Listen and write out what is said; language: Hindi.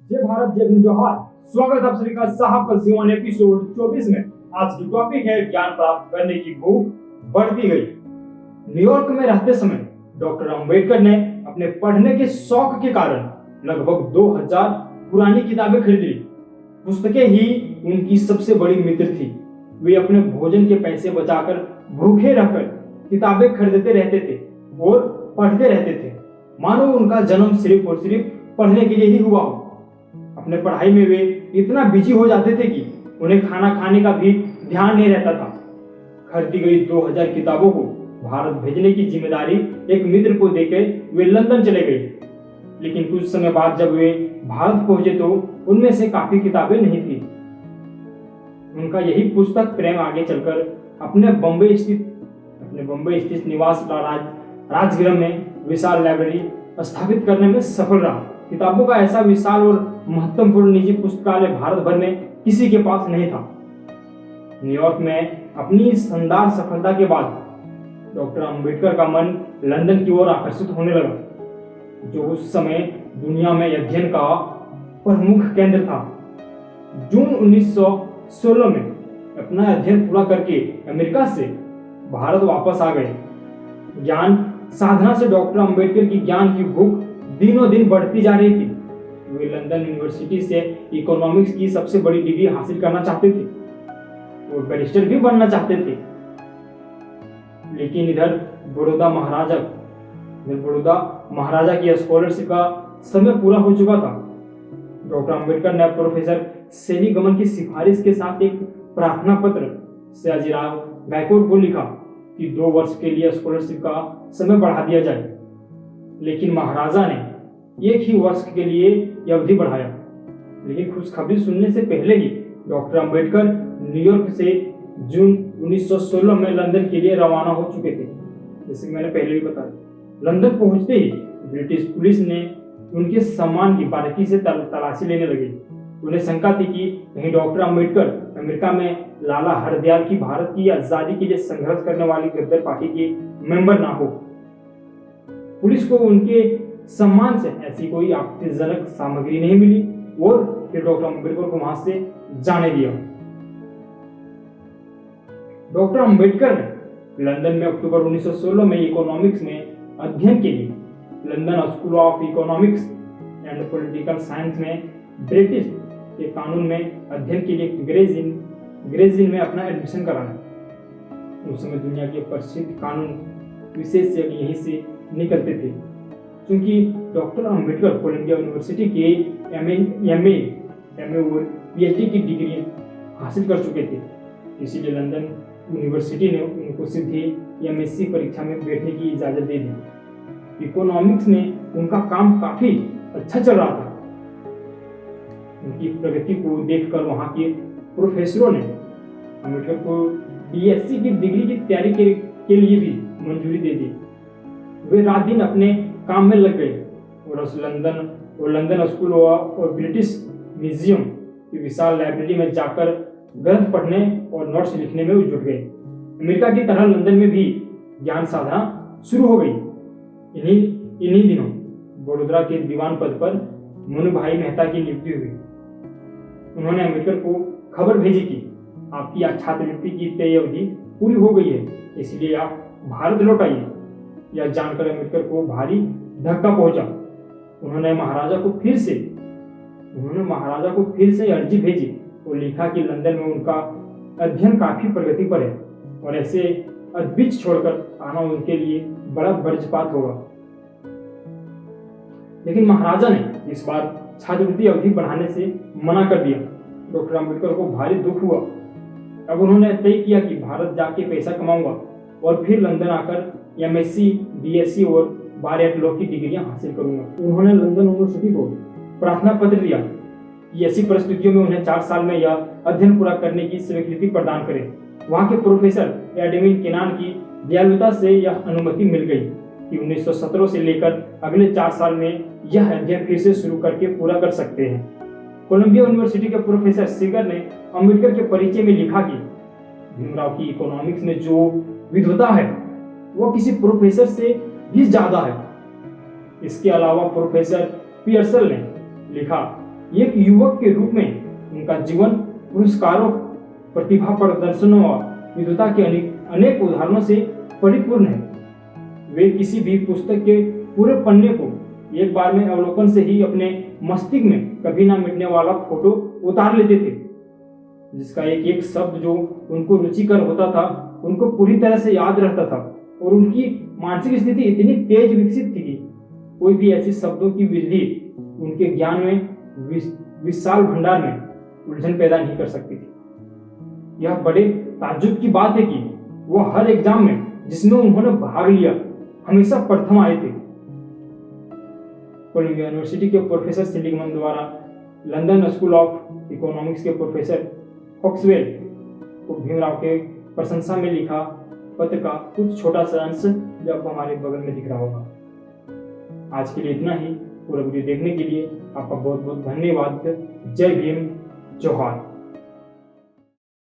जय भारत जय भीम जोहार। स्वागत है आप सभी का साहब का जीवन एपिसोड 24 में। आज की टॉपिक है ज्ञान प्राप्त करने की भूख बढ़ती गई। न्यूयॉर्क में रहते समय डॉक्टर अंबेडकर ने अपने पढ़ने के शौक के कारण लगभग 2000 पुरानी किताबें खरीद ली। पुस्तकें ही उनकी सबसे बड़ी मित्र थी। वे अपने भोजन के पैसे बचाकर भूखे रहकर किताबें खरीदते रहते थे और पढ़ते रहते थे, मानो उनका जन्म सिर्फ और सिर्फ पढ़ने के लिए ही हुआ हो। अपने पढ़ाई में वे इतना बिजी हो जाते थे कि उन्हें खाना खाने का भी ध्यान नहीं रहता था। खरीदी गई 2000 किताबों को भारत भेजने की जिम्मेदारी एक मित्र को देकर वे लंदन चले गए। लेकिन कुछ समय बाद जब वे भारत पहुंचे तो उनमें से काफी किताबें नहीं थी। उनका यही पुस्तक प्रेम आगे चलकर अपने बम्बई स्थित निवास राजगृह में विशाल लाइब्रेरी स्थापित करने में सफल रहा। किताबों का ऐसा विशाल और महत्वपूर्ण निजी पुस्तकालय भारत भर में किसी के पास नहीं था। न्यूयॉर्क में अपनी शानदार सफलता के बाद डॉक्टर अंबेडकर का मन लंदन की ओर आकर्षित होने लगा, जो उस समय दुनिया में अध्ययन का प्रमुख केंद्र था। जून 1916 में अपना अध्ययन पूरा करके अमेरिका से भारत वापस आ गए। ज्ञान साधना से डॉक्टर अंबेडकर की ज्ञान की भूख दिनों दिन बढ़ती जा रही थी। वे लंदन यूनिवर्सिटी से इकोनॉमिक्स की सबसे बड़ी डिग्री हासिल करना चाहते थे और बैरिस्टर भी बनना चाहते थे। लेकिन इधर बड़ौदा महाराजा की स्कॉलरशिप का समय पूरा हो चुका था। डॉक्टर अंबेडकर ने प्रोफेसर सेलीगमन की सिफारिश के साथ एक प्रार्थना पत्र सयाजीराव गायकवाड़ को लिखा कि 2 वर्ष के लिए स्कॉलरशिप का समय बढ़ा दिया जाए। लेकिन महाराजा ने 1 ही वर्ष के लिए यह अवधि बढ़ाया। लेकिन खुशखबरी सुनने से पहले ही डॉक्टर अंबेडकर न्यूयॉर्क से जून 1916 में लंदन के लिए रवाना हो चुके थे। जैसे मैंने पहले भी बताया, लंदन पहुंचते ही ब्रिटिश पुलिस ने उनके सामान की बारीकी से तलाशी लेने लगी। उन्हें शंका थी कि कहीं डॉक्टर अंबेडकर अमेरिका में लाला हरदयाल की भारत की आजादी के लिए संघर्ष करने वाली गद्दार पार्टी के मेंबर ना हो। पुलिस को उनके सम्मान से ऐसी कोई आपत्तिजनक सामग्री नहीं मिली और फिर डॉक्टर अंबेडकर को वहां से जाने दिया। डॉक्टर अंबेडकर ने लंदन में अक्टूबर 1916 में इकोनॉमिक्स में अध्ययन के लिए London school of economics and political science में ब्रिटिश के कानून में अध्ययन के लिए ग्रेज इन में अपना एडमिशन कराया। उस समय दुनिया के प्रसिद्ध कानून विशेष से यहीं से निकलते थे। क्योंकि डॉक्टर अंबेडकर कोलंबिया यूनिवर्सिटी के एमए और पीएचडी की डिग्री हासिल कर चुके थे, इसीलिए लंदन यूनिवर्सिटी ने उनको सीधे एमएससी परीक्षा में बैठने की इजाजत दे दी। इकोनॉमिक्स में उनका काम काफी अच्छा चल रहा था। उनकी प्रगति को देखकर वहां के प्रोफेसरों ने अंबेडकर को बीएससी की डिग्री की तैयारी के लिए भी मंजूरी दे दी। वे रात दिन अपने काम में लग गए और लंदन स्कूल और ब्रिटिश म्यूजियम की विशाल लाइब्रेरी में जाकर ग्रंथ पढ़ने और नोट्स लिखने में जुट गए। अमेरिका की तरह लंदन में भी ज्ञान साधना शुरू हो गई। इन्हीं दिनों बड़ोदरा के दीवान पद पर मनु भाई मेहता की नियुक्ति हुई। उन्होंने अंबेडकर को खबर भेजी कि आपकी छात्रवृत्ति की तय अवधि पूरी हो गई है, इसलिए आप भारत लौट आइए। यह जानकर अंबेडकर को भारी धक्का पहुंचा। उन्होंने महाराजा को फिर से अर्जी भेजी और लिखा कि लंदन में उनका अध्ययन काफी प्रगति पर है और ऐसे अद्भुत छोड़कर आना उनके लिए बड़ा वज्रपात होगा। लेकिन महाराजा ने इस बार छात्रवृत्ति अवधि बढ़ाने से मना कर दिया। डॉक्टर अंबेडकर को भारी दुख हुआ। अब उन्होंने तय किया कि भारत जाके पैसा कमाऊंगा और फिर लंदन आकर एमएससी, बीएससी और बार एट लॉ की डिग्रियां हासिल करूंगा। उन्होंने लंदन यूनिवर्सिटी को प्रार्थना पत्र दिया कि ऐसी परिस्थितियों में उन्हें 4 साल में यह अध्ययन पूरा करने की स्वीकृति प्रदान करें। वहां के प्रोफेसर एडविन केनान की दयालुता से यह अनुमति मिल गई कि 1917 से लेकर अगले 4 साल में यह अध्ययन फिर से शुरू करके पूरा कर सकते हैं। कोलंबिया यूनिवर्सिटी के प्रोफेसर सिगर ने अंबेडकर के परिचय में लिखा कि भीमराव की इकोनॉमिक्स में जो विद्वता है वो किसी प्रोफेसर से भी ज्यादा है। इसके अलावा प्रोफेसर पियर्सन ने लिखा एक युवक के रूप में उनका जीवन पुरस्कारों, प्रतिभा प्रदर्शनों और विद्वता के अनेक उदाहरणों से परिपूर्ण है। वे किसी भी पुस्तक के पूरे पन्ने को एक बार में अवलोकन से ही अपने मस्तिष्क में कभी ना मिटने वाला फोटो उतार लेते थे, जिसका एक एक शब्द जो उनको रुचिकर होता था उनको पूरी तरह से याद रहता था, और उनकी मानसिक स्थिति इतनी तेज विकसित थी कि कोई भी ऐसे शब्दों की वृद्धि उनके ज्ञान में विशाल भंडार में उलझन पैदा नहीं कर सकती थी। यह बड़े ताज्जुब की बात है कि वो हर एग्जाम में जिसमें उन्होंने भाग लिया हमेशा प्रथम आए थे। कोलंबिया यूनिवर्सिटी के प्रोफेसर सीलिगमन द्वारा लंदन स्कूल ऑफ इकोनॉमिक्स के प्रोफेसर फॉक्सवेल को भीमराव के प्रशंसा में लिखा पत्र का कुछ छोटा सा अंश जो आपको हमारे बगल में दिख रहा होगा। आज के लिए इतना ही। पूरा वीडियो देखने के लिए आपका बहुत बहुत धन्यवाद। जय भीम, जोहार।